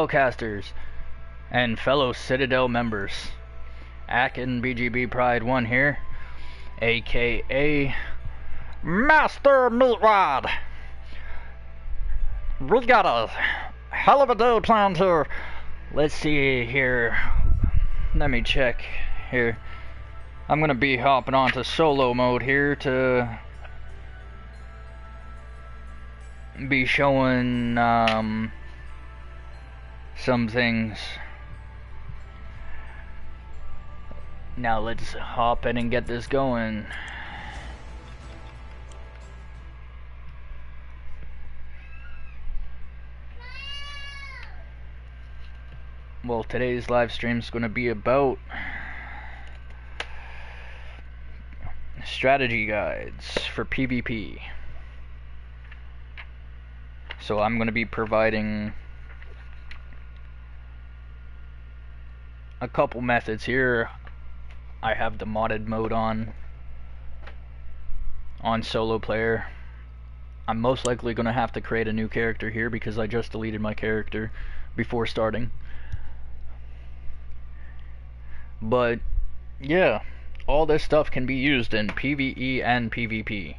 casters and fellow Citadel members. Akin BGB Pride 1 here, aka Master Meatwad. We got a hell of a day planned here. Let's see here. Let me check here. I'm gonna be hopping onto solo mode here to be showing some things. Now let's hop in and get this going. Well, today's live stream is going to be about strategy guides for PvP. So I'm going to be providing a couple methods here. I have the modded mode on solo player. I'm most likely going to have to create a new character here because I just deleted my character before starting. But yeah, all this stuff can be used in PvE and PvP.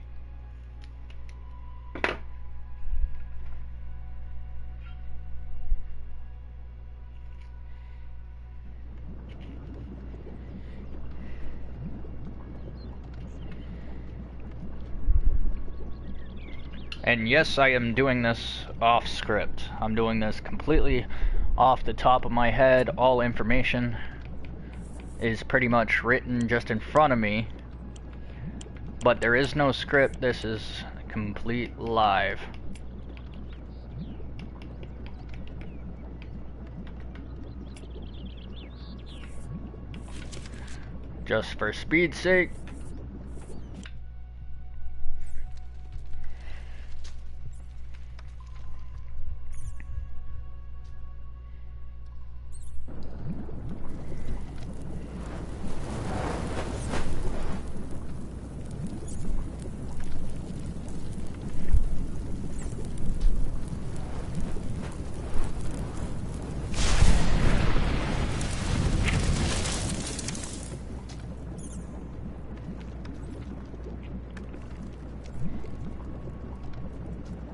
And yes, I am doing this off script. I'm doing this completely off the top of my head. All information is pretty much written just in front of me. But there is no script. This is complete live. Just for speed's sake.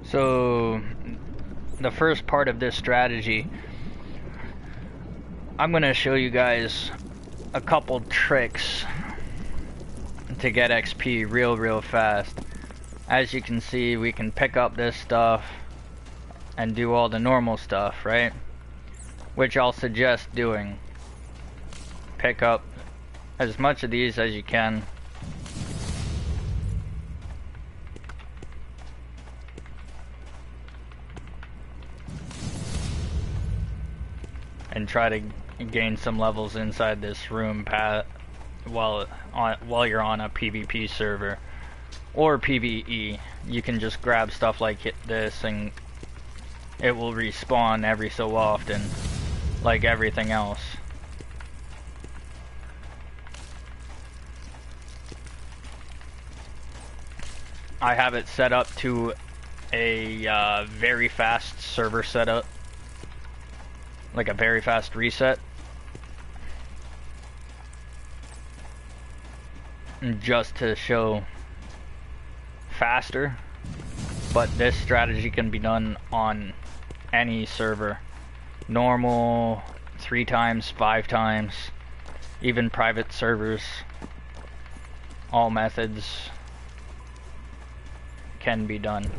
So, the first part of this strategy, I'm going to show you guys a couple tricks to get XP real fast. As you can see, we can pick up this stuff and do all the normal stuff, right? Which I'll suggest doing. Pick up as much of these as you can. And try to gain some levels inside this room while you're on a PvP server or PvE. You can just grab stuff like this and it will respawn every so often, like everything else. I have it set up to a very fast server setup. Like a very fast reset. Just to show faster. But this strategy can be done on any server. Normal, 3 times, 5 times. Even private servers. All methods can be done.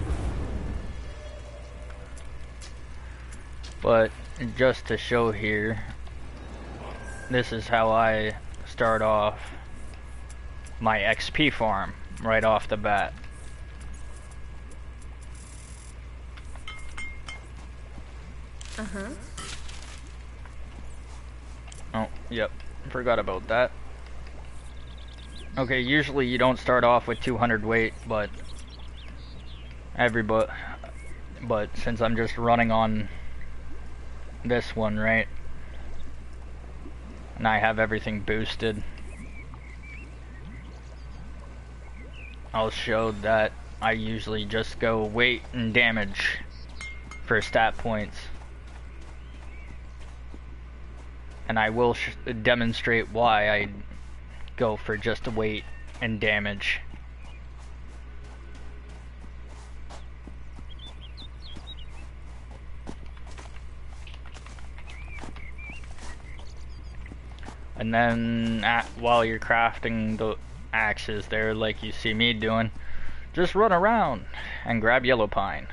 But just to show here, this is how I start off my XP farm right off the bat. Oh, yep, forgot about that. Okay, usually you don't start off with 200 weight, but since I'm just running on this one, right, and I have everything boosted, I'll show that I usually just go weight and damage for stat points. And I will demonstrate why I go for just weight and damage. And then while you're crafting the axes there, like you see me doing, just run around and grab yellow pine.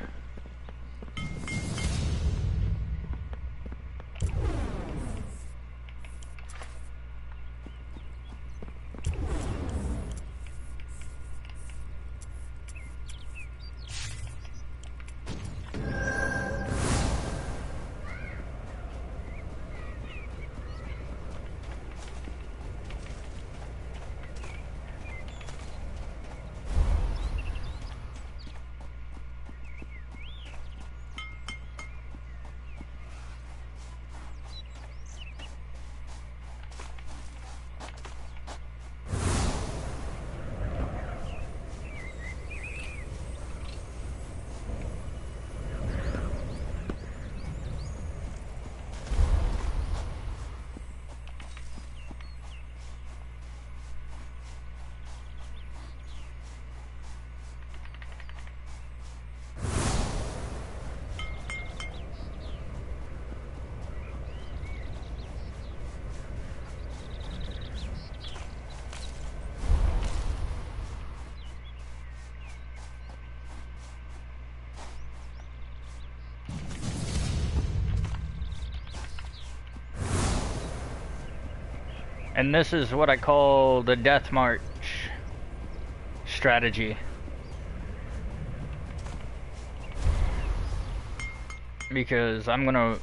And this is what I call the death march strategy. Because I'm gonna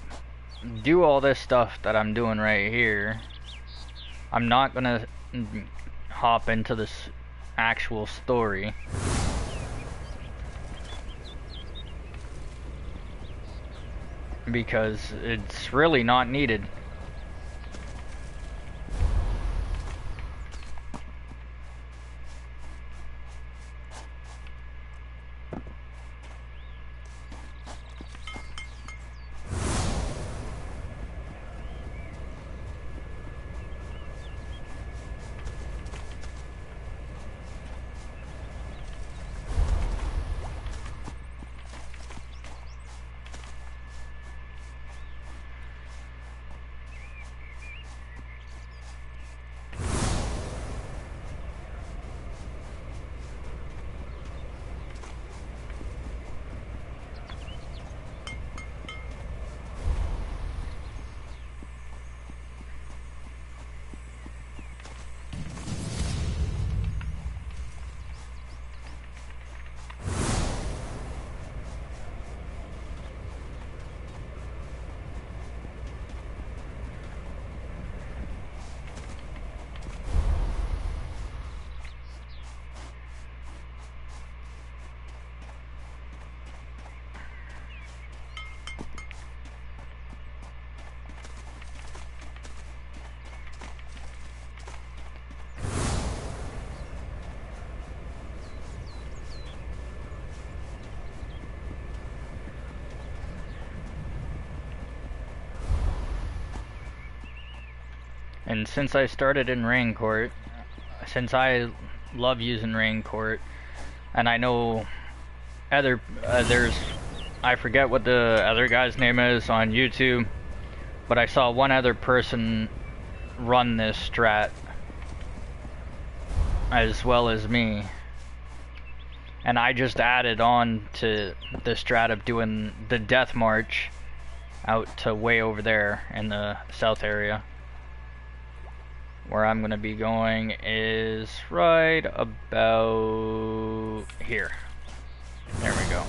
do all this stuff that I'm doing right here. I'm not gonna hop into this actual story. Because it's really not needed. And since I started in Rain Court, since I love using Rain Court, and I know there's, I forget what the other guy's name is on YouTube, but I saw one other person run this strat as well as me. And I just added on to the strat of doing the death march out to way over there in the south area. Where I'm gonna be going is right about here. There we go.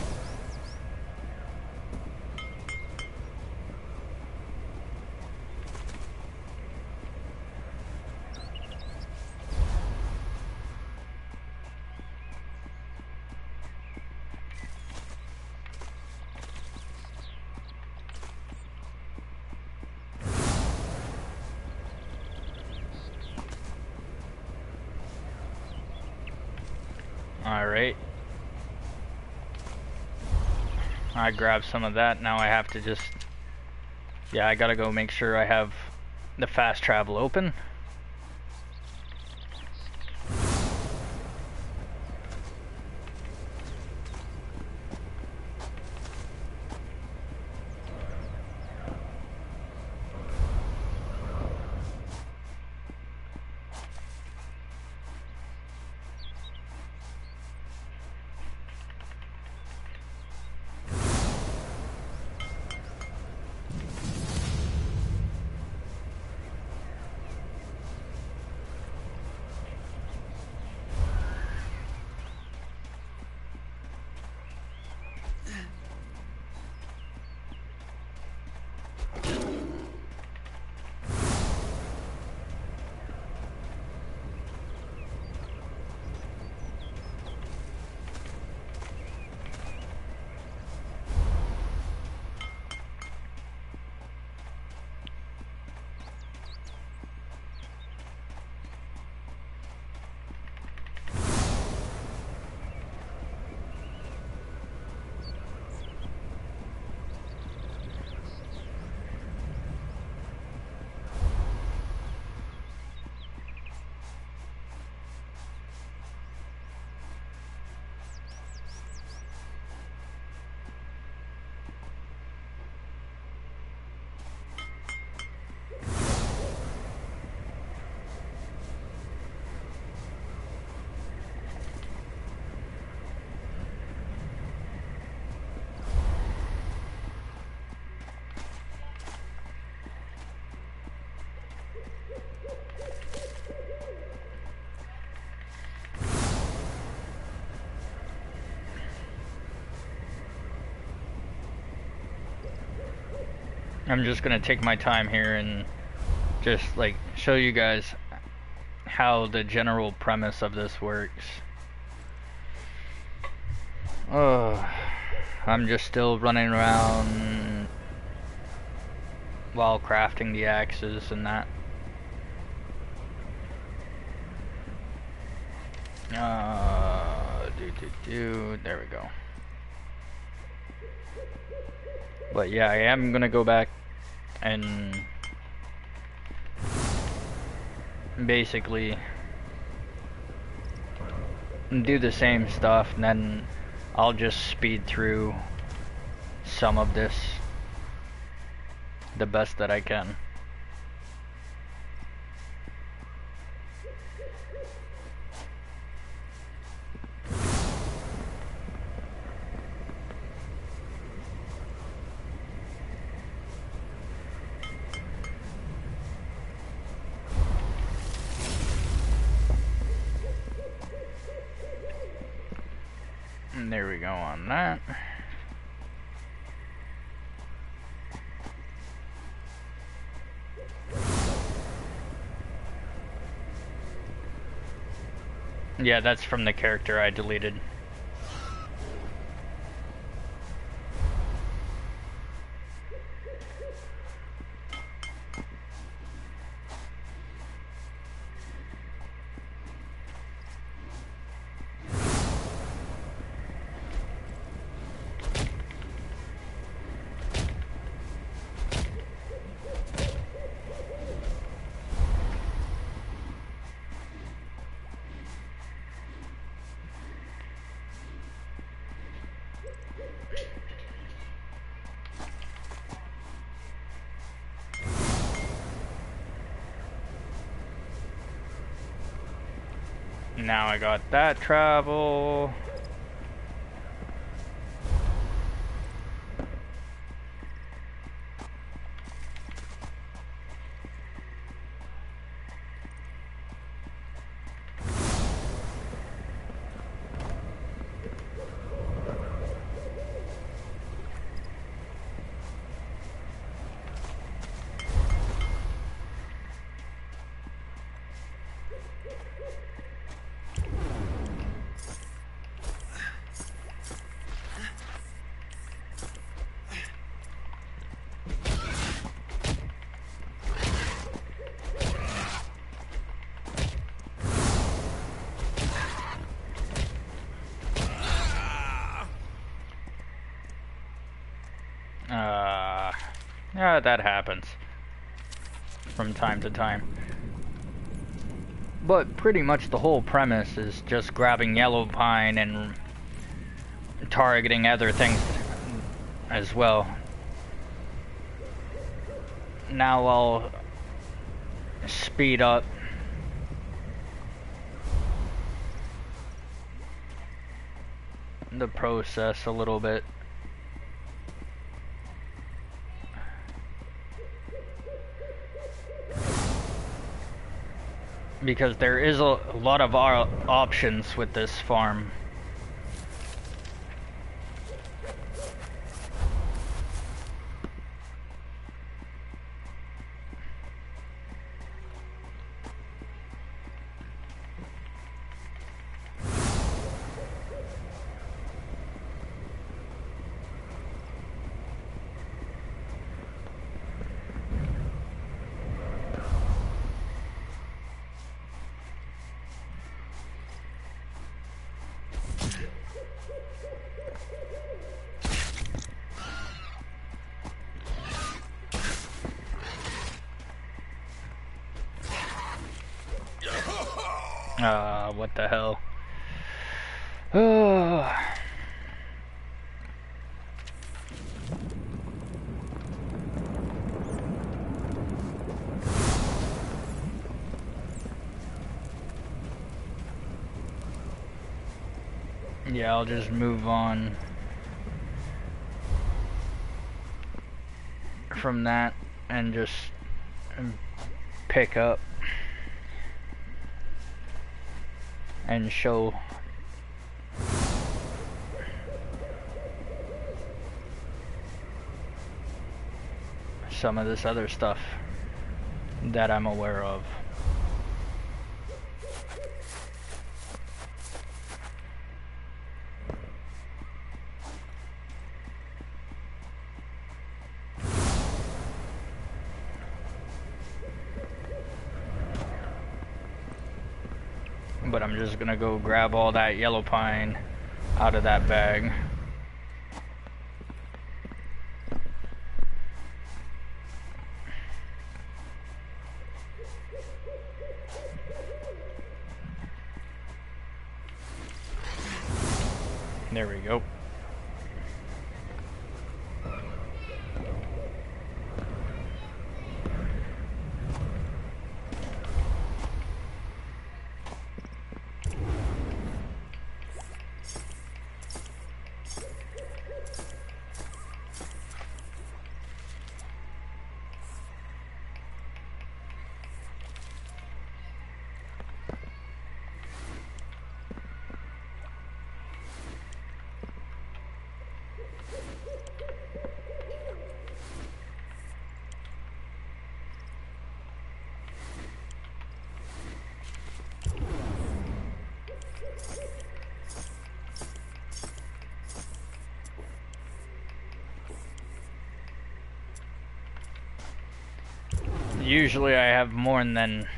Alright. I grabbed some of that. Now I have to just... Yeah, I gotta go make sure I have the fast travel open. I'm just gonna take my time here and just like show you guys how the general premise of this works. Oh, I'm just still running around while crafting the axes and that. There we go. But yeah, I am gonna go back and basically do the same stuff, and then I'll just speed through some of this the best that I can. And there we go on that. Yeah, that's from the character I deleted. Now I got that travel. Yeah, that happens. from time to time. But pretty much the whole premise is just grabbing yellow pine and targeting other things as well. Now I'll speed up the process a little bit. Because there is a lot of options with this farm. What the hell? Yeah, I'll just move on from that and just pick up and show some of this other stuff that I'm aware of. But I'm just gonna go grab all that yellow pine out of that bag. There we go. Usually I have more than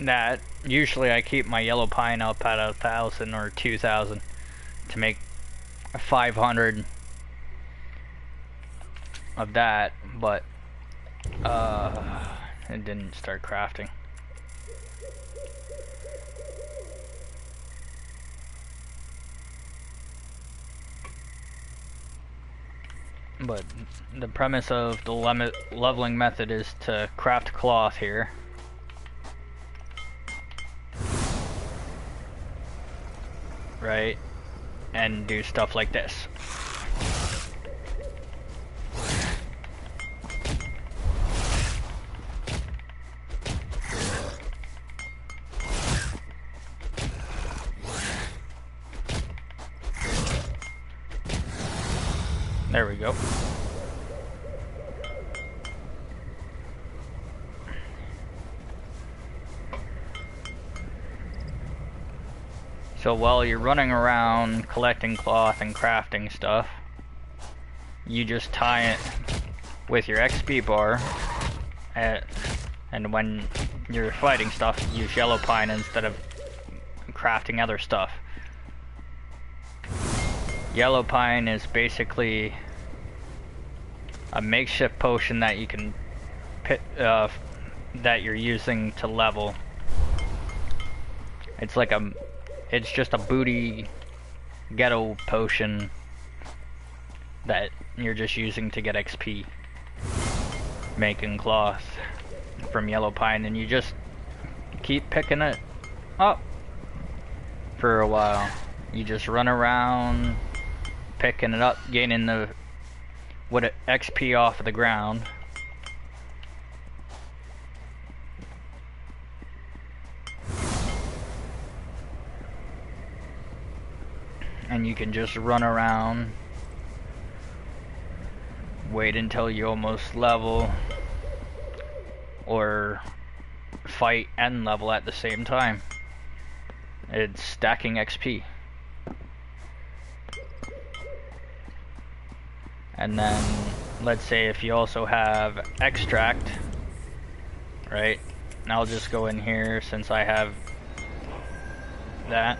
that. Usually I keep my yellow pine up at 1,000 or 2,000 to make 500 of that, but it didn't start crafting. But the premise of the leveling method is to craft cloth here. Right? And do stuff like this. There we go. So while you're running around collecting cloth and crafting stuff, you just tie it with your XP bar, and when you're fighting stuff, use yellow pine instead of crafting other stuff. Yellow pine is basically a makeshift potion that you can that you're using to level. It's like it's just a booty ghetto potion that you're just using to get XP. Making cloth from yellow pine, and you just keep picking it up for a while. You just run around picking it up, gaining the XP off of the ground. And you can just run around, wait until you almost level, or fight and level at the same time. It's stacking XP. And then, let's say if you also have extract, right? And I'll just go in here since I have that.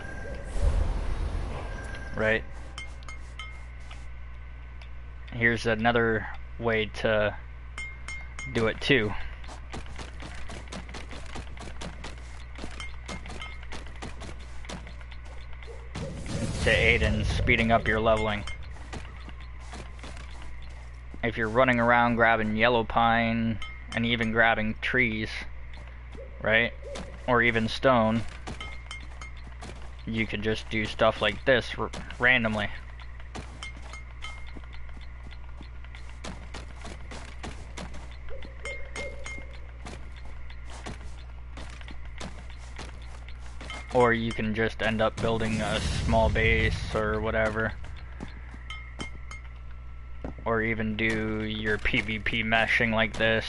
Right. Here's another way to do it too. To aid in speeding up your leveling. If you're running around grabbing yellow pine and even grabbing trees, right? Or even stone, you can just do stuff like this randomly. Or you can just end up building a small base or whatever. Or even do your PvP meshing like this.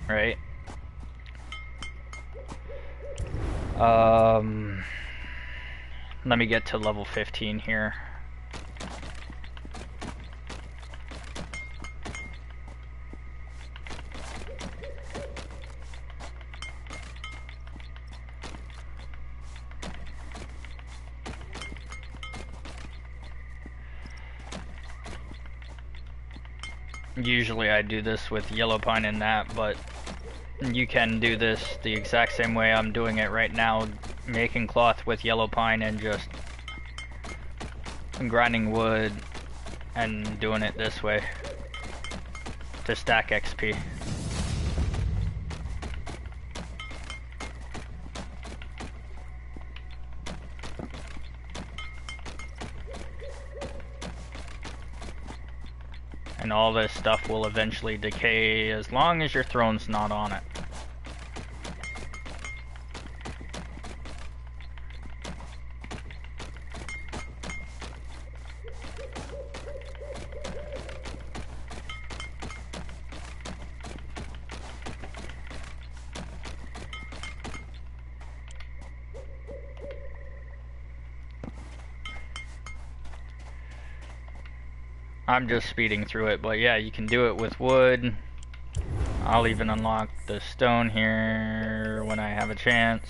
Right? Let me get to level 15 here. Usually I do this with yellow pine and that, but you can do this the exact same way I'm doing it right now, making cloth with yellow pine and just grinding wood and doing it this way to stack XP. And all this stuff will eventually decay as long as your throne's not on it. I'm just speeding through it, but yeah, you can do it with wood. I'll even unlock the stone here when I have a chance.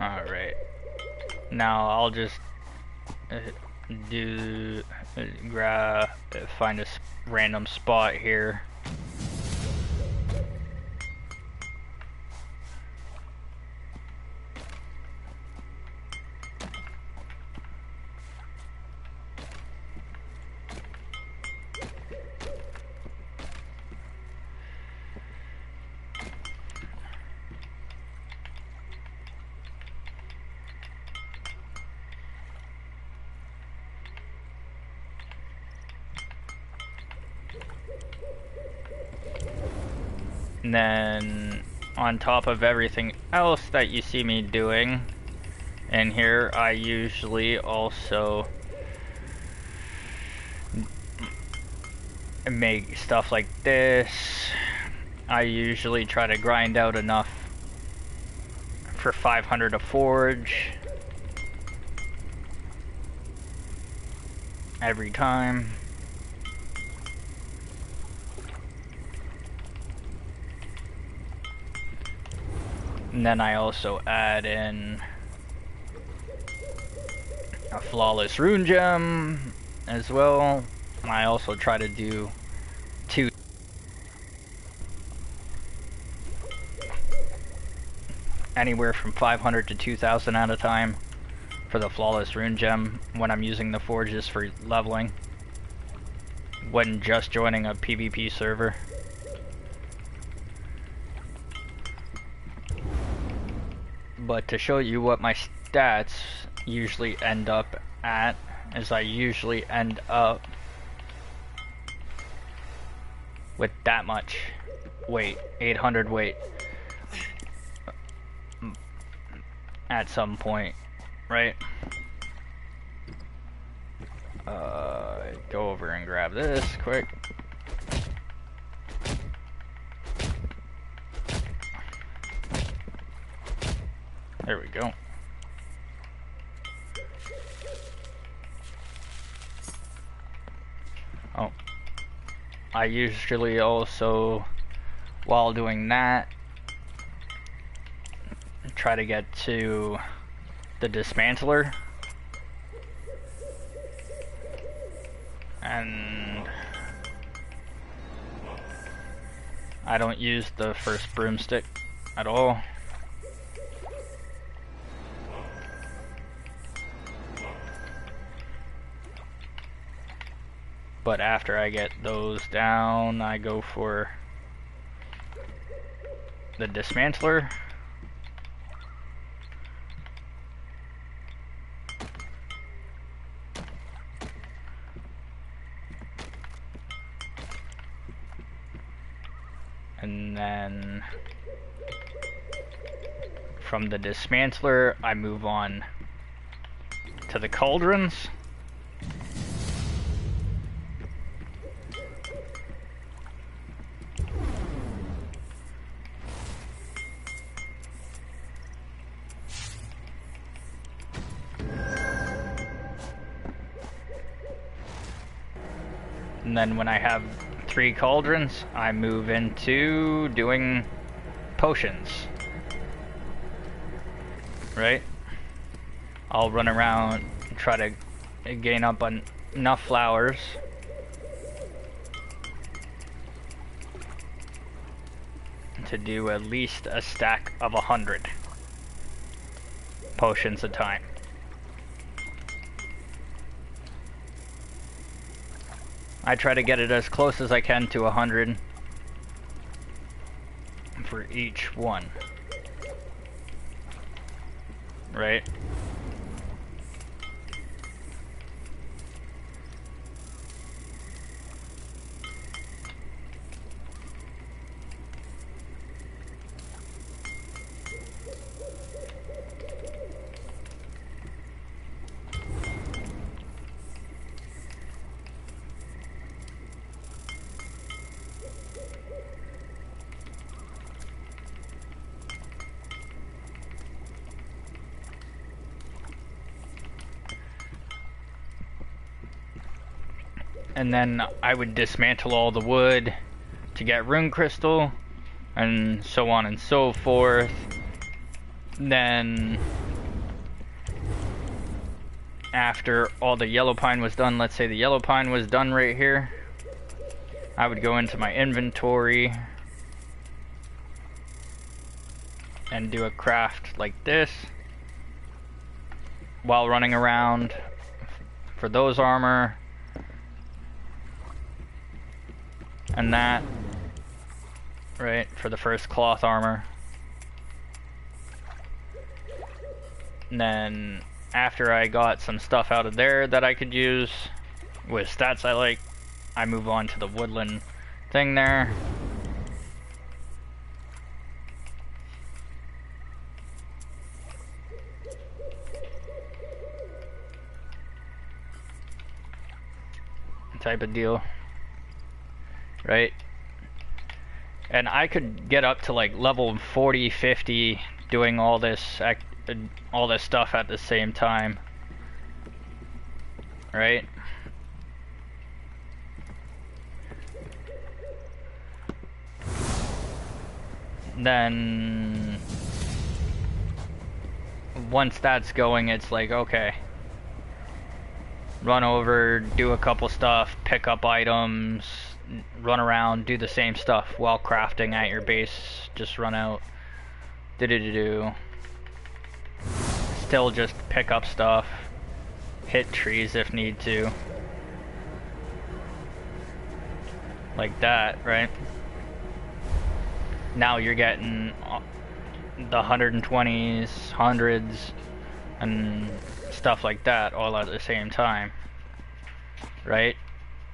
Alright, now I'll just find a random spot here. And then on top of everything else that you see me doing in here, I usually also make stuff like this. I usually try to grind out enough for 500 a forge every time. And then I also add in a flawless rune gem as well. I also try to do 2 anywhere from 500 to 2,000 at a time for the flawless rune gem when I'm using the forges for leveling, when just joining a PvP server. But to show you what my stats usually end up at, is I usually end up with that much weight, 800 weight at some point, right? Go over and grab this quick. There we go. Oh, I usually also, while doing that, try to get to the dismantler, and I don't use the first broomstick at all. But after I get those down, I go for the dismantler. And then from the dismantler, I move on to the cauldrons. And then when I have 3 cauldrons, I move into doing potions. Right? I'll run around and try to gain up on enough flowers to do at least a stack of 100 potions a time. I try to get it as close as I can to 100 for each one. Right? And then I would dismantle all the wood to get rune crystal, and so on and so forth. Then after all the yellow pine was done, let's say the yellow pine was done right here, I would go into my inventory and do a craft like this while running around for those armor and that, right, for the first cloth armor. And then after I got some stuff out of there that I could use with stats I like, I move on to the woodland thing there. type of deal, right? And I could get up to like level 40, 50 doing all this stuff at the same time, right? Then once that's going, it's like, okay, run over, do a couple stuff, pick up items, run around, do the same stuff while crafting at your base. Just run out, still just pick up stuff, hit trees if need to, like that, right? Now you're getting the 120s, 100s, and stuff like that all at the same time, right?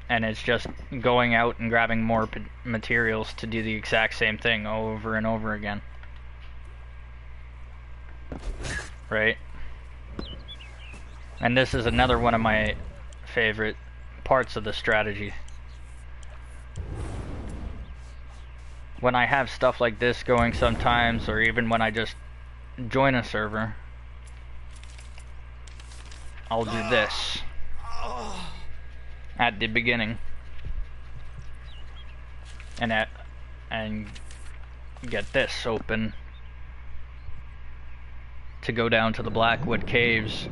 And it's just going out and grabbing more materials to do the exact same thing over and over again, right? And this is another one of my favorite parts of the strategy. When I have stuff like this going sometimes, or even when I just join a server, I'll do this at the beginning, and get this open to go down to the Blackwood Caves.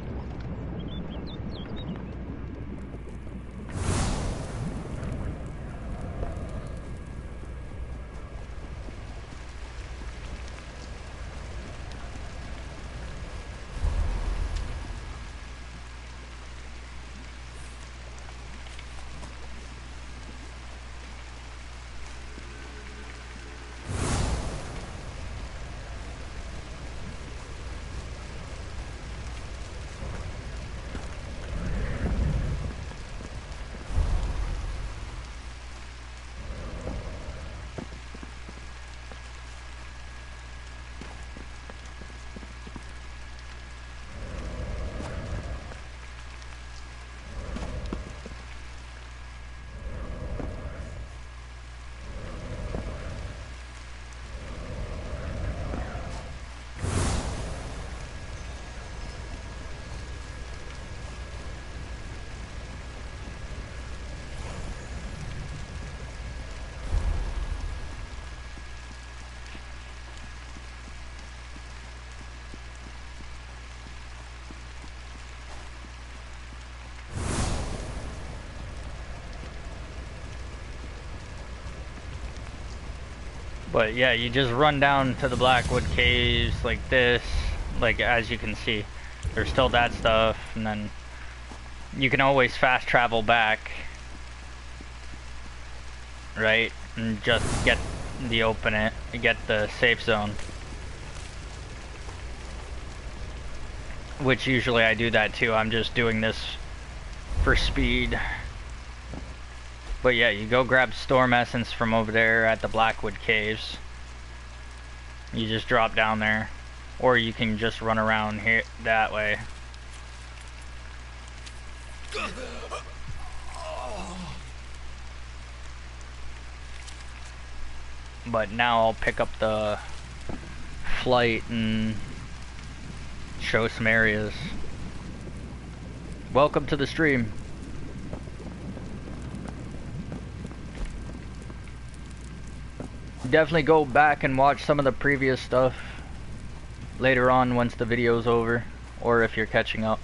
But yeah, you just run down to the Blackwood Caves like this, like as you can see. There's still that stuff, and then you can always fast travel back, right? And just get get the safe zone. Which usually I do that too, I'm just doing this for speed. But yeah, you go grab Storm Essence from over there at the Blackwood Caves. You just drop down there. Or you can just run around here that way. But now I'll pick up the flight and show some areas. Welcome to the stream. Definitely go back and watch some of the previous stuff later on once the video's over, or if you're catching up.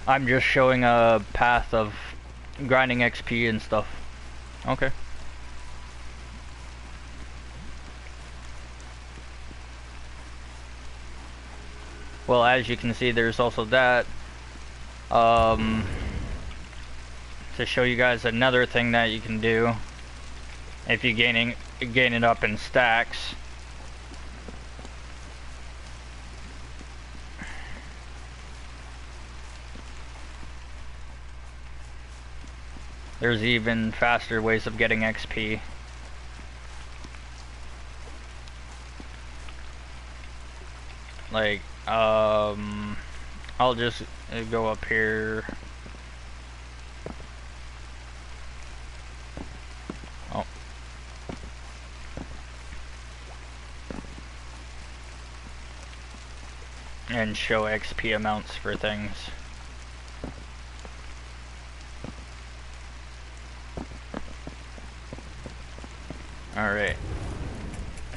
I'm just showing a path of grinding XP and stuff. Okay. Well, as you can see, there's also that. To show you guys another thing that you can do if you gain it up in stacks. There's even faster ways of getting XP. Like, I'll just go up here and show XP amounts for things. Alright,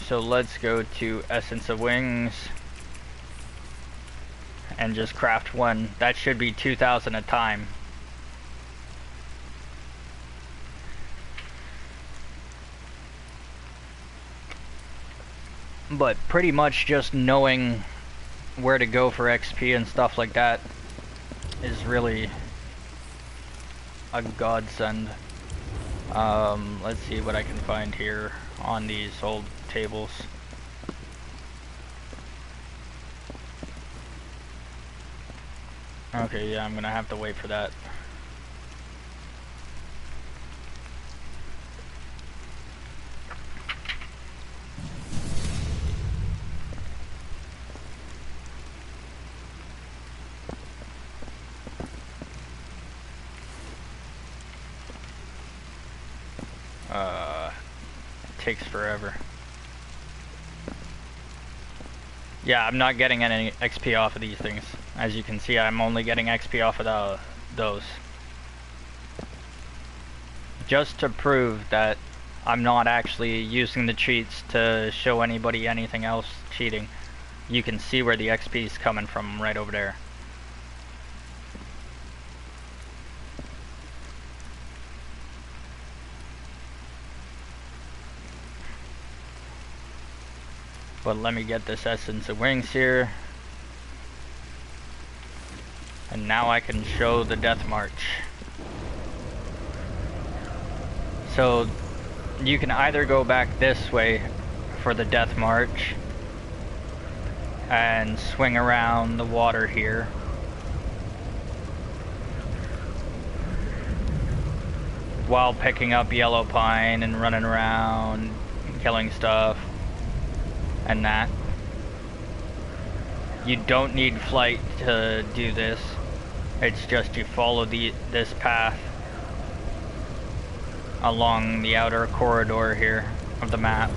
so let's go to Essence of Wings and just craft one. That should be 2,000 a time. But pretty much just knowing where to go for XP and stuff like that is really a godsend. Let's see what I can find here on these old tables. Okay, yeah, I'm gonna have to wait for that. Takes forever. Yeah, I'm not getting any XP off of these things. As you can see, I'm only getting XP off of those. Just to prove that I'm not actually using the cheats to show anybody anything else cheating. You can see where the XP is coming from right over there. But let me get this Essence of Wings here. And now I can show the Death March. So you can either go back this way for the Death March and swing around the water here. While picking up yellow pine and running around, killing stuff. And that. You don't need flight to do this. It's just you follow this path along the outer corridor here of the map,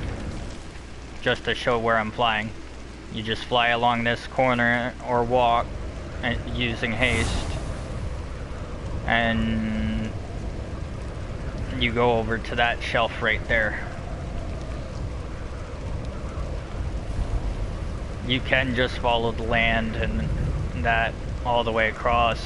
just to show where I'm flying. You just fly along this corner or walk using haste, and you go over to that shelf right there. You can just follow the land and that all the way across.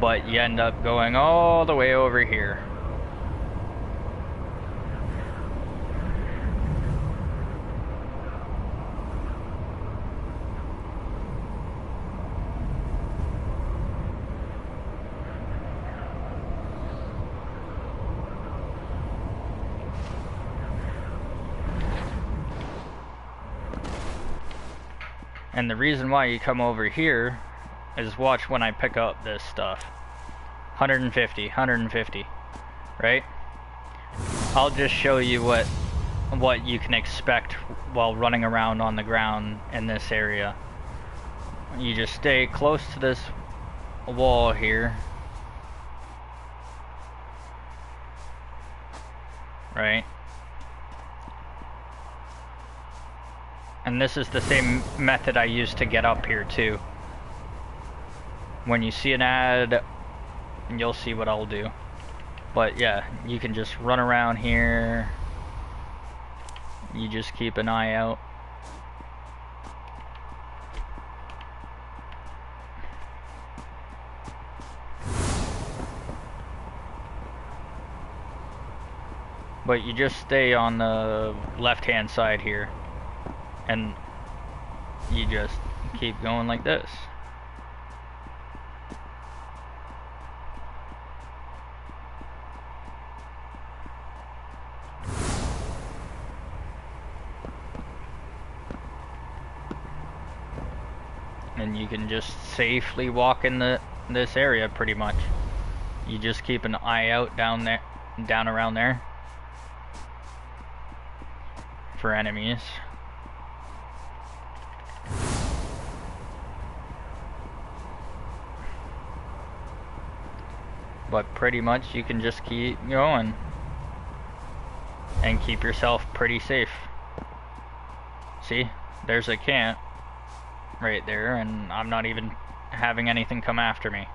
But you end up going all the way over here. And the reason why you come over here is watch when I pick up this stuff. 150, 150, right? I'll just show you what you can expect while running around on the ground in this area. You just stay close to this wall here. Right? And this is the same method I used to get up here too. When you see an ad, you'll see what I'll do. But yeah, you can just run around here. You just keep an eye out. But you just stay on the left-hand side here. And you just keep going like this. And you can just safely walk in this area pretty much. You just keep an eye out down there, down around there for enemies. But pretty much you can just keep going. and keep yourself pretty safe. See, there's a camp right there, and I'm not even having anything come after me.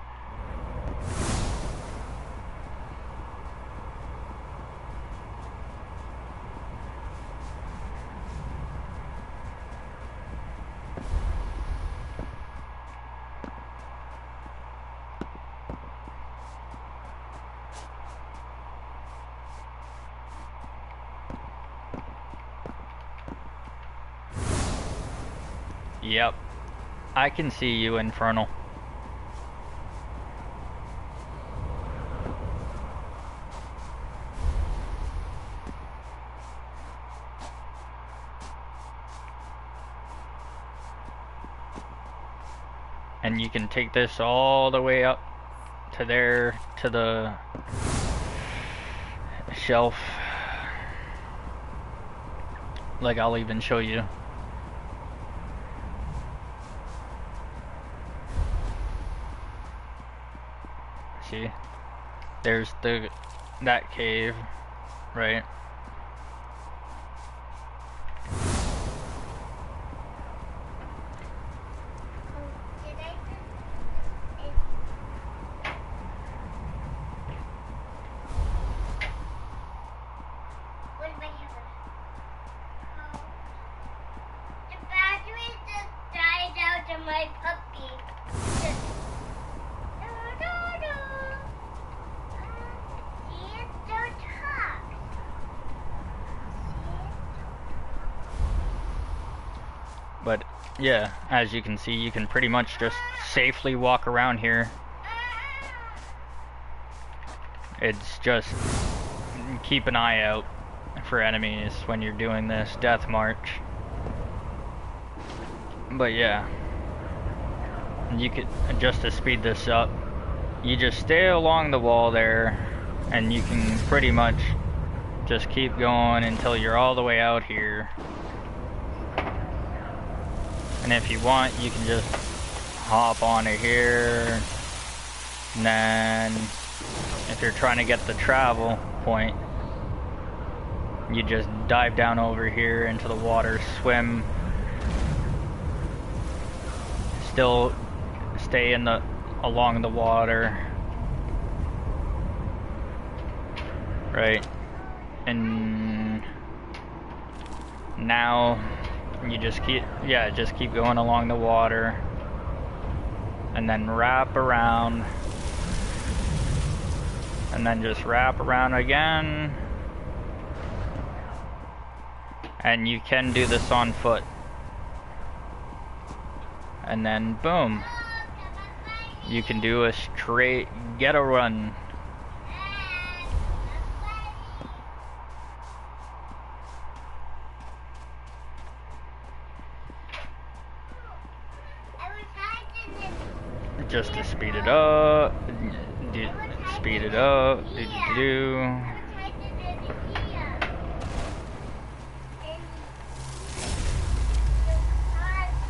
Yep, I can see you, Infernal. And you can take this all the way up to there, to the shelf. Like, I'll even show you. See, there's that cave, right? But yeah, as you can see, you can pretty much just safely walk around here. It's just keep an eye out for enemies when you're doing this death march. But yeah, you could, just to speed this up, you just stay along the wall there, and you can pretty much just keep going until you're all the way out here. And if you want, you can just hop onto here, and then if you're trying to get the travel point, you just dive down over here into the water, swim, still stay in the along the water, right? And now you just keep going along the water, and then wrap around, and then just wrap around again. And you can do this on foot. And then boom, you can do a straight ghetto run. Just to speed it up, speed it up,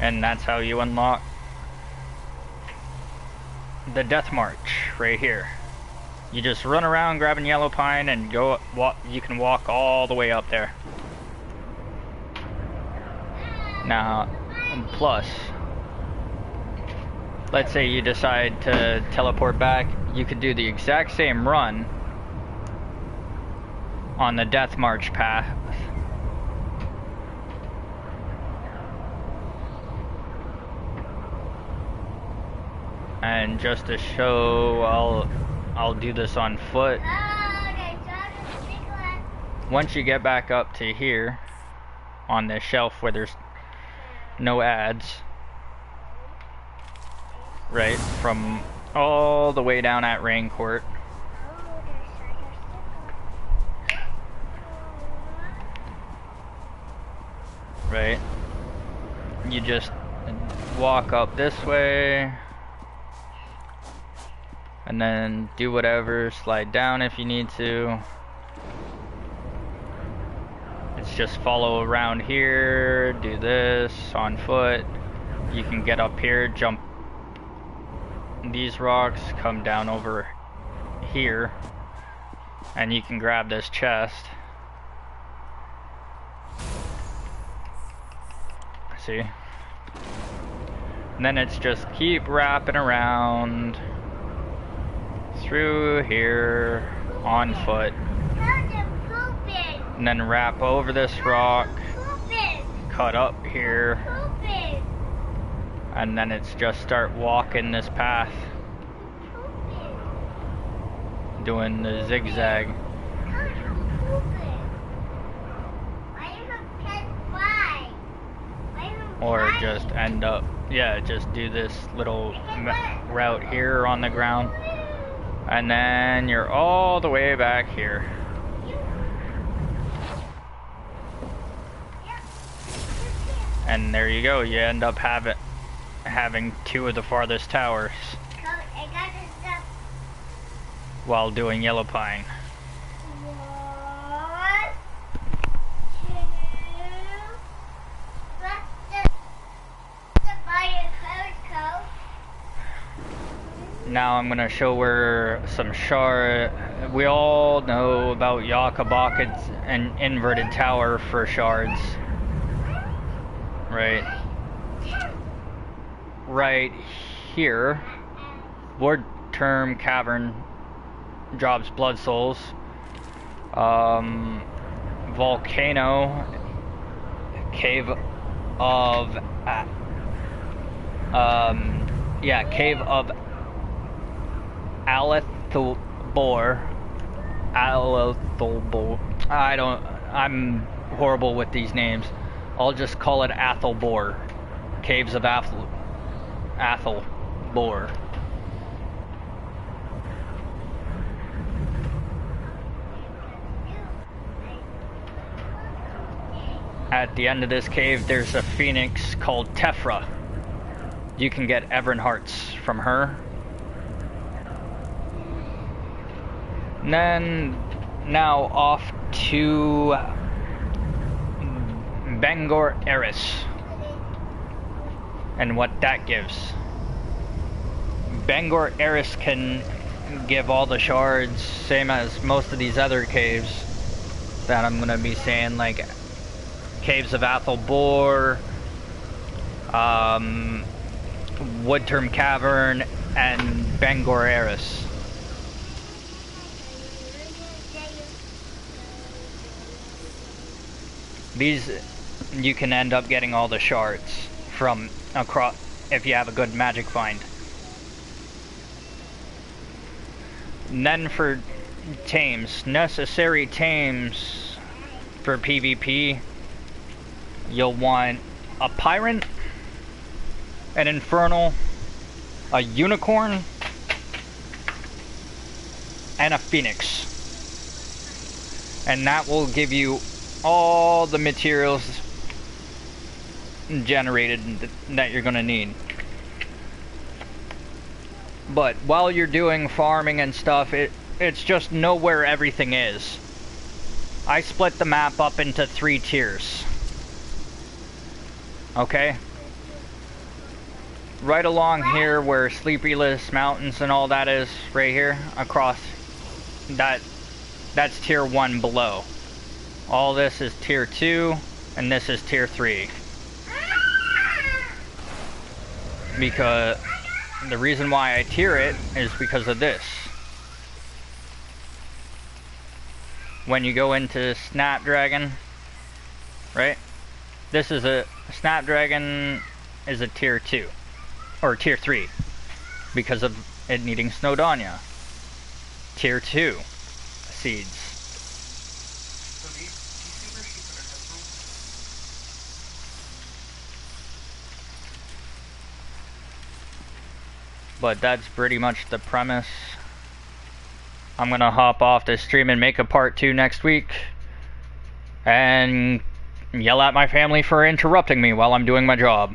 And that's how you unlock the death march right here. You just run around grabbing yellow pine and go walk. You can walk all the way up there. Now, plus, let's say you decide to teleport back, you could do the exact same run on the death march path. And just to show, I'll do this on foot. Once you get back up to here on this shelf where there's no ads, right, from all the way down at Rain Court, right, you just walk up this way, and then do whatever, slide down if you need to. It's just follow around here, do this on foot. You can get up here, jump these rocks, come down over here, and you can grab this chest. see. And then it's just keep wrapping around through here on foot. And then wrap over this rock, cut up here, and then it's just start walking this path, doing the zigzag. Or just end up, yeah, just do this little route here on the ground, and then you're all the way back here. And there you go, you end up having two of the farthest towers while doing yellow pine. Now I'm gonna show where some shard. We all know about Yakabak. It's an inverted tower for shards, right? Right here, Ward Term Cavern drops blood souls. Volcano, Cave of Cave of Alethalbor. I'm horrible with these names. I'll just call it Athelbor. Caves of Athelbor. At the end of this cave, there's a phoenix called Tephra. You can get Everin hearts from her. And then, now off to Bangor Eris. And what that gives. Bangor Eris can give all the shards, same as most of these other caves that I'm gonna be saying, like Caves of Athelbor, Woodterm Cavern, and Bangor Eris. These, you can end up getting all the shards from across if you have a good magic find. And then for tames, necessary tames for PvP, you'll want a Pyrant, an Infernal, a Unicorn, and a Phoenix. And that will give you all the materials generated that you're gonna need. But while you're doing farming and stuff, it's just know where everything is. I split the map up into 3 tiers. Okay? Right along here where Sleepyless Mountains and all that is, right here, across that's tier 1 below. All this is tier 2, and this is tier 3. Because the reason why I tier it is because of this. When you go into Snapdragon, right? This is a Snapdragon is a tier 2 or tier 3 because of it needing Snowdonia. Tier 2 seeds. But that's pretty much the premise. I'm gonna hop off this stream and make a part 2 next week. And yell at my family for interrupting me while I'm doing my job.